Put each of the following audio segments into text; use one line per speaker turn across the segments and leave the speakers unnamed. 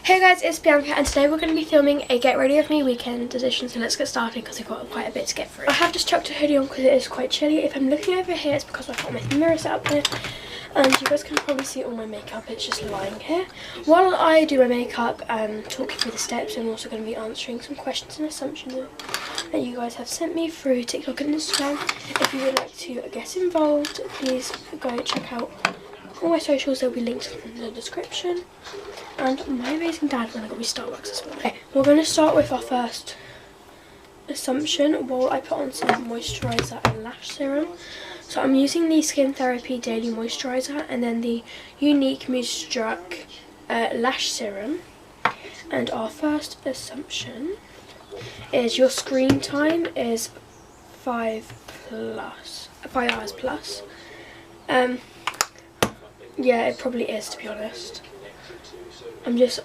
Hey guys, it's Bianca and today we're going to be filming a Get Ready With Me weekend edition, so let's get started because I've got quite a bit to get through. I have just chucked a hoodie on because it is quite chilly. If I'm looking over here, it's because I've got my mirror set up there and you guys can probably see all my makeup, it's just lying here. While I do my makeup and talk you through the steps, I'm also going to be answering some questions and assumptions that you guys have sent me through TikTok and Instagram. If you would like to get involved, please go check out all my socials, they'll be linked in the description. And my amazing dad when I got me Starbucks as well. Okay, we're going to start with our first assumption while I put on some moisturiser and lash serum. So I'm using the Skin Therapy Daily Moisturiser and then the Unique Moonstruck Lash Serum. And our first assumption is your screen time is 5 hours plus. Yeah, it probably is, to be honest.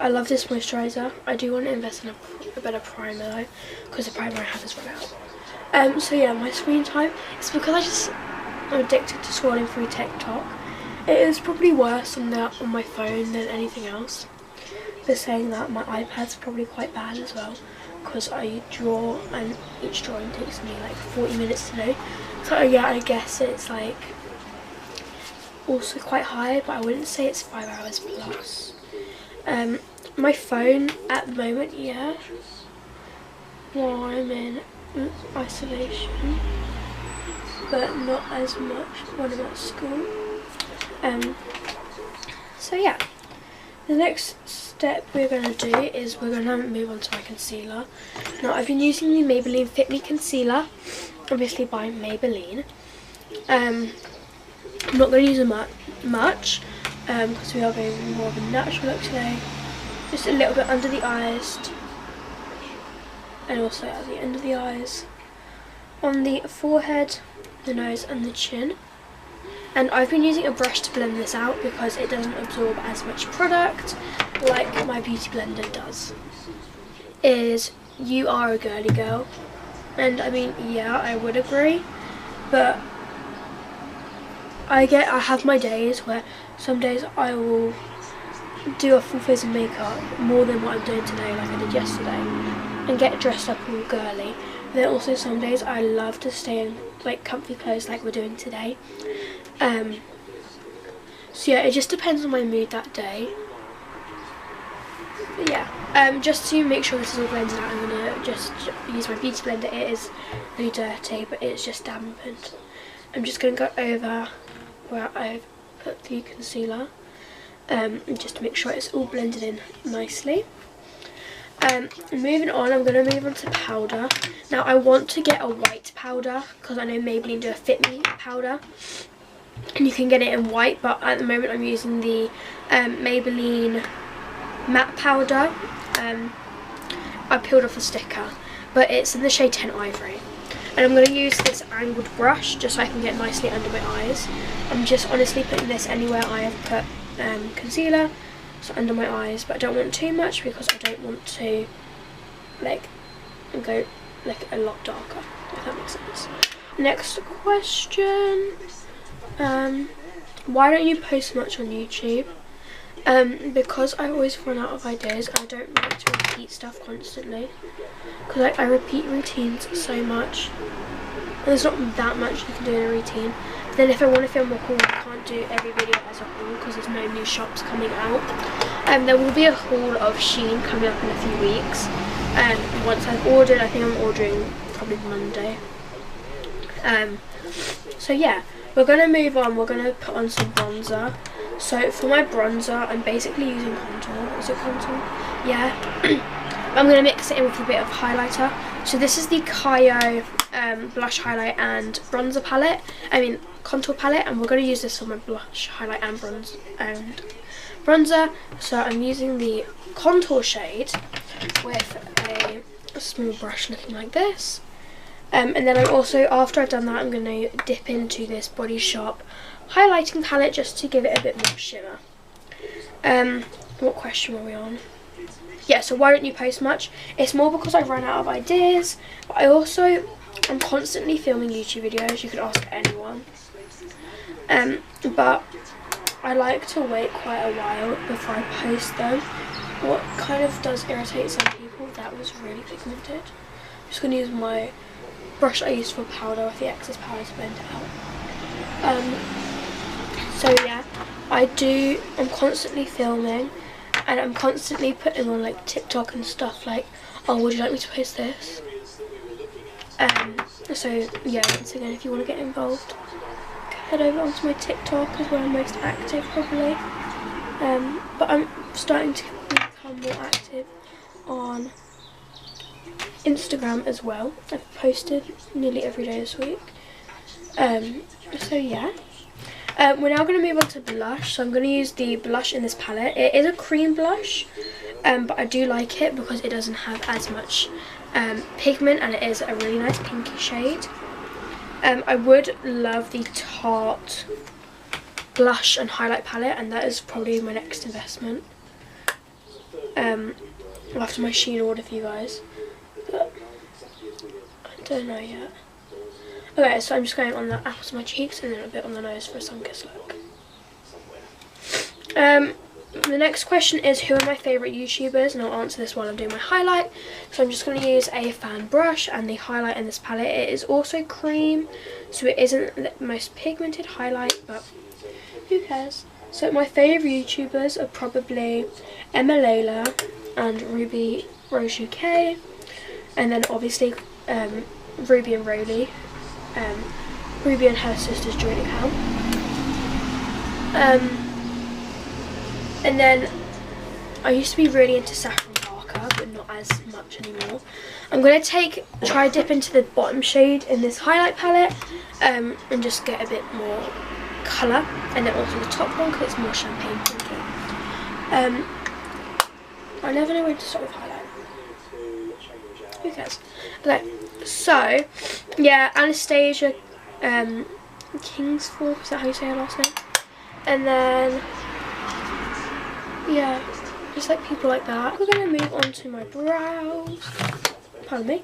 I love this moisturiser. I do want to invest in a better primer though, because the primer I have has run out. So yeah, my screen time, it's because I'm addicted to scrolling through TikTok. It is probably worse on my phone than anything else. But saying that, my iPad's probably quite bad as well, because I draw and each drawing takes me like 40 minutes to do. So yeah, I guess it's like also quite high, but I wouldn't say it's 5 hours plus. My phone at the moment, yeah, while I'm in isolation, but not as much when I'm at school. So yeah, the next step we're going to do is we're going to move on to my concealer. Now I've been using the Maybelline Fit Me Concealer, obviously by Maybelline. I'm not going to use it much because we are going more of a natural look today. Just a little bit under the eyes and also at the end of the eyes, on the forehead, the nose and the chin. And I've been using a brush to blend this out because it doesn't absorb as much product like my beauty blender does. You are a girly girl, and I mean, yeah, I would agree, but I have my days where some days I will do a full face of makeup more than what I'm doing today, like I did yesterday, and get dressed up all girly. And then also some days I love to stay in like comfy clothes like we're doing today. So yeah, it just depends on my mood that day. But yeah, just to make sure this is all blended out, I'm going to just use my beauty blender. It is really dirty, but it's just dampened. I'm just going to go over where I've put the concealer, just to make sure it's all blended in nicely. Moving on, I'm going to move on to powder. Now I want to get a white powder because I know Maybelline do a Fit Me powder and you can get it in white, but at the moment I'm using the Maybelline matte powder. I peeled off the sticker, but it's in the shade 10 Ivory. And I'm going to use this angled brush just so I can get nicely under my eyes. I'm just honestly putting this anywhere I have put concealer, so under my eyes, but I don't want too much because I don't want to like go like a lot darker, if that makes sense. Next question, why don't you post much on YouTube? Because I always run out of ideas and I don't like to repeat stuff constantly, because I repeat routines so much and there's not that much you can do in a routine. But then if I want to film a haul, I can't do every video as a haul because there's no new shops coming out. There will be a haul of Shein coming up in a few weeks, and once I've ordered, I think I'm ordering probably Monday. So yeah, we're going to move on. We're going to put on some bronzer. So for my bronzer, I'm basically using contour. Is it contour? Yeah. I'm going to mix it in with a bit of highlighter. So this is the Kayo blush highlight and bronzer palette. Contour palette, and we're going to use this for my blush highlight and bronzer. So I'm using the contour shade with a small brush looking like this. And then I'm also, after I've done that, I'm going to dip into this Body Shop highlighting palette just to give it a bit more shimmer. What question were we on? Yeah, so why don't you post much? It's more because I run out of ideas, but I'm constantly filming YouTube videos. You can ask anyone. But I like to wait quite a while before I post them what kind of does irritate some people, that was really pigmented. I'm just going to use my brush I used for powder with the excess powder to blend it out. So yeah, I'm constantly filming, and I'm constantly putting on like TikTok and stuff like, oh, would you like me to post this? So yeah, once again, if you want to get involved, head over onto my TikTok is where I'm most active probably. But I'm starting to become more active on Instagram as well. I've posted nearly every day this week. So yeah. We're now going to move on to blush. So I'm going to use the blush in this palette. It is a cream blush, but I do like it because it doesn't have as much pigment, and it is a really nice pinky shade. I would love the Tarte blush and highlight palette, and that is probably my next investment. After my Shein order for you guys, but I don't know yet. Okay, so I'm just going on the apples of my cheeks and then a bit on the nose for a sun-kissed look. The next question is, who are my favourite YouTubers? And I'll answer this while I'm doing my highlight. So I'm just going to use a fan brush, and the highlight in this palette, it is also cream, so it isn't the most pigmented highlight, but who cares? So my favourite YouTubers are probably Emma Layla and Ruby Rose UK, and then obviously Ruby and Roly. Ruby and her sister's joint account. And then I used to be really into Saffron Parker, but not as much anymore. I'm going to try dip into the bottom shade in this highlight palette, and just get a bit more colour, and then also the top one because it's more champagne pinky. I never know when to start with highlight. Who cares? Okay, so yeah, Anastasia Kingsford, is that how you say her last name? And then yeah, just like people like that. We're going to move on to my brows. Pardon me.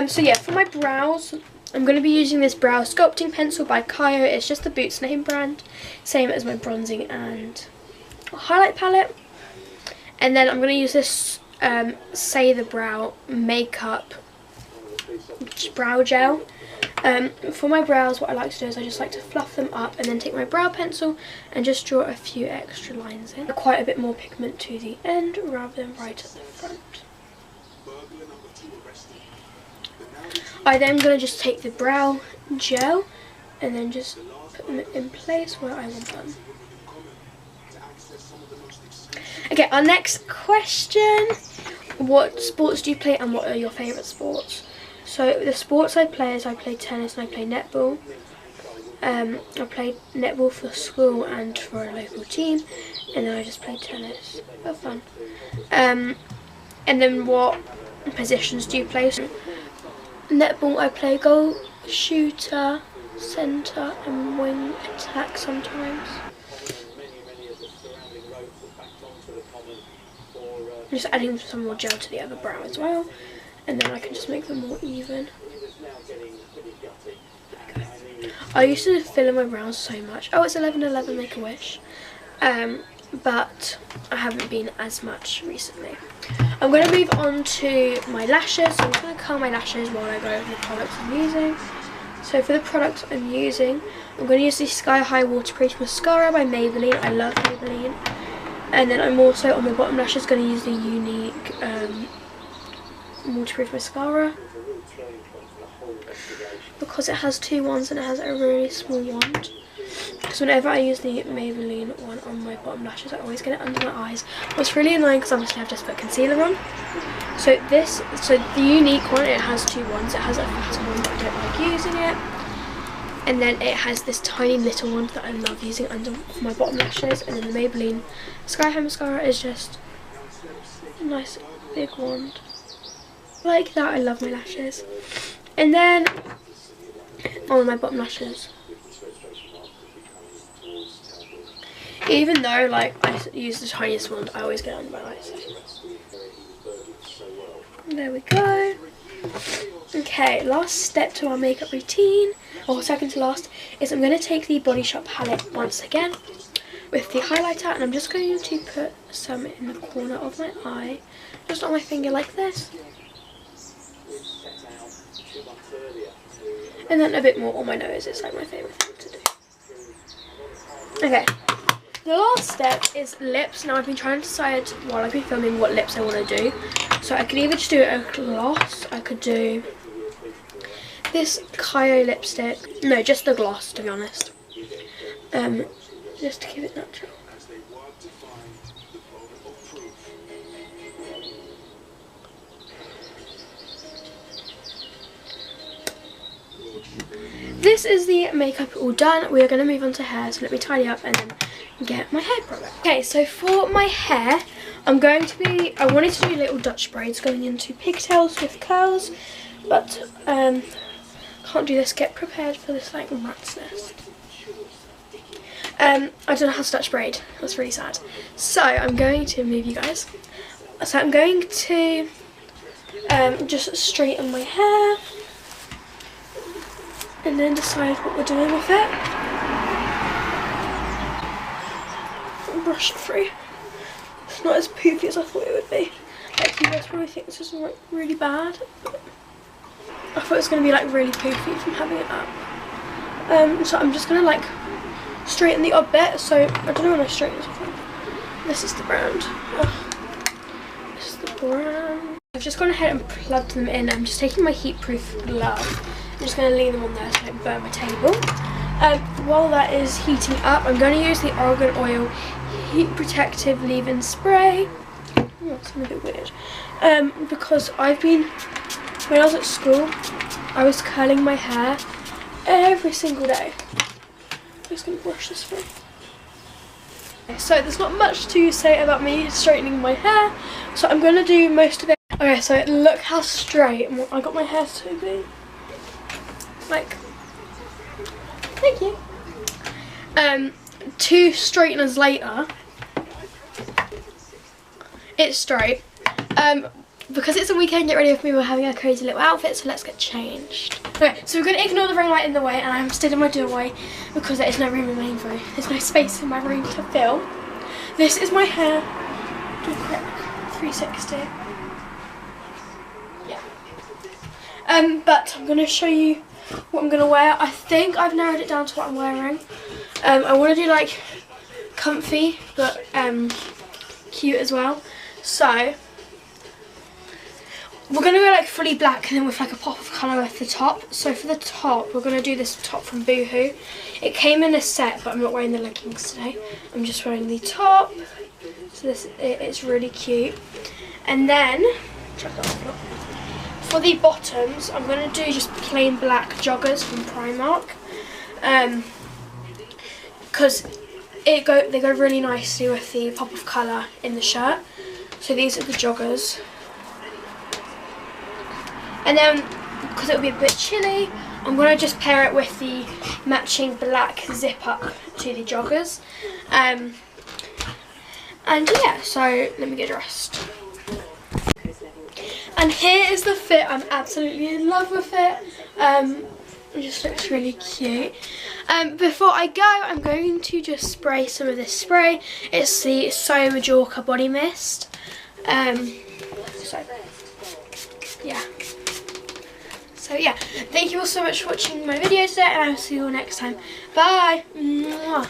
So yeah, for my brows, I'm going to be using this brow sculpting pencil by Kayo. It's just the Boots name brand, same as my bronzing and highlight palette. And then I'm going to use this Say the Brow makeup brow gel. For my brows, what I like to do is I just like to fluff them up and then take my brow pencil and just draw a few extra lines in. Quite a bit more pigment to the end rather than right at the front. I then going to just take the brow gel and then just put them in place where I want them. Okay, our next question. What sports do you play and what are your favourite sports? So the sports I play is I play tennis and I play netball. I played netball for school and for a local team, and then I just played tennis for fun. And then what positions do you play? So netball I play goal, shooter, centre and wing attack sometimes. I'm just adding some more gel to the other brow as well, and then I can just make them more even. Okay. I used to fill in my brows so much. Oh, it's 11:11, make a wish. But I haven't been as much recently. I'm going to move on to my lashes. So I'm just going to curl my lashes while I go over the products I'm using. So for the products I'm using, I'm going to use the Sky High Waterproof Mascara by Maybelline. I love Maybelline. And then I'm also on my bottom lashes going to use the Unique Waterproof Mascara, because it has two wands and it has a really small wand. Because whenever I use the Maybelline one on my bottom lashes, I always get it under my eyes. What's really annoying because obviously I've just put concealer on. So the Unique one, it has two wands. It has a fatter one, but I don't like using it. And then it has this tiny little one that I love using under my bottom lashes. And then the Maybelline Sky High Mascara is just a nice big wand. Like that, I love my lashes. And then on my bottom lashes, even though like I use the tiniest wand, I always get it under my eyes. There we go. Okay, last step to our makeup routine, or second to last, is I'm going to take the Body Shop palette once again, with the highlighter, and I'm just going to put some in the corner of my eye, just on my finger like this, and then a bit more on my nose. It's like my favourite thing to do. Okay, the last step is lips. Now I've been trying to decide while I've been filming what lips I want to do. So I could either just do a gloss, I could do this Kyo lipstick, no, just the gloss to be honest, just to keep it natural. This is the makeup all done. We are going to move on to hair, so let me tidy up and then get my hair product. Okay, so for my hair, I wanted to do little Dutch braids going into pigtails with curls, but can't do this. Get prepared for this like rat's nest. I don't know how to Dutch braid. That's really sad. So I'm going to move you guys. So I'm going to just straighten my hair and then decide what we're doing with it. Brush it through. It's not as poofy as I thought it would be. Like, you guys probably think this is like really bad, but I thought it was going to be like really poofy from having it up. So I'm just going to like straighten the odd bit. So I don't know when I straighten this from. This is the brand. This is the brand. I've just gone ahead and plugged them in. I'm just taking my heat-proof glove. I'm just going to leave them on there so I don't burn my table. While that is heating up, I'm going to use the Argan Oil Heat Protective Leave-In Spray. Oh, that's a bit weird. Because when I was at school, I was curling my hair every single day. I'm just going to brush this through. So there's not much to say about me straightening my hair, so I'm going to do most of it. Okay, so look how straight I got my hair to be. Like, thank you. 2 straighteners later, it's straight. Because it's a weekend, get ready with me, we're having a crazy little outfit, so let's get changed. Okay, so we're going to ignore the ring light in the way, and I'm still in my doorway because there is no room in my room. There's no space in my room to film. This is my hair. Do a quick 360. Yeah. But I'm going to show you what I'm going to wear. I think I've narrowed it down to what I'm wearing. I want to do like comfy, but cute as well. So we're going to go like fully black and then with like a pop of colour at the top. So for the top, we're going to do this top from Boohoo. It came in a set, but I'm not wearing the leggings today. I'm just wearing the top. So it's really cute. And then, for the bottoms, I'm going to do just plain black joggers from Primark. Because they go really nicely with the pop of colour in the shirt. So these are the joggers. And then, because it'll be a bit chilly, I'm going to just pair it with the matching black zip up to the joggers. And yeah, so let me get dressed. And here is the fit. I'm absolutely in love with it. It just looks really cute. Before I go, I'm going to just spray some of this spray. It's the So Majorca Body Mist. So yeah, thank you all so much for watching my video today, and I will see you all next time. Bye! Mwah.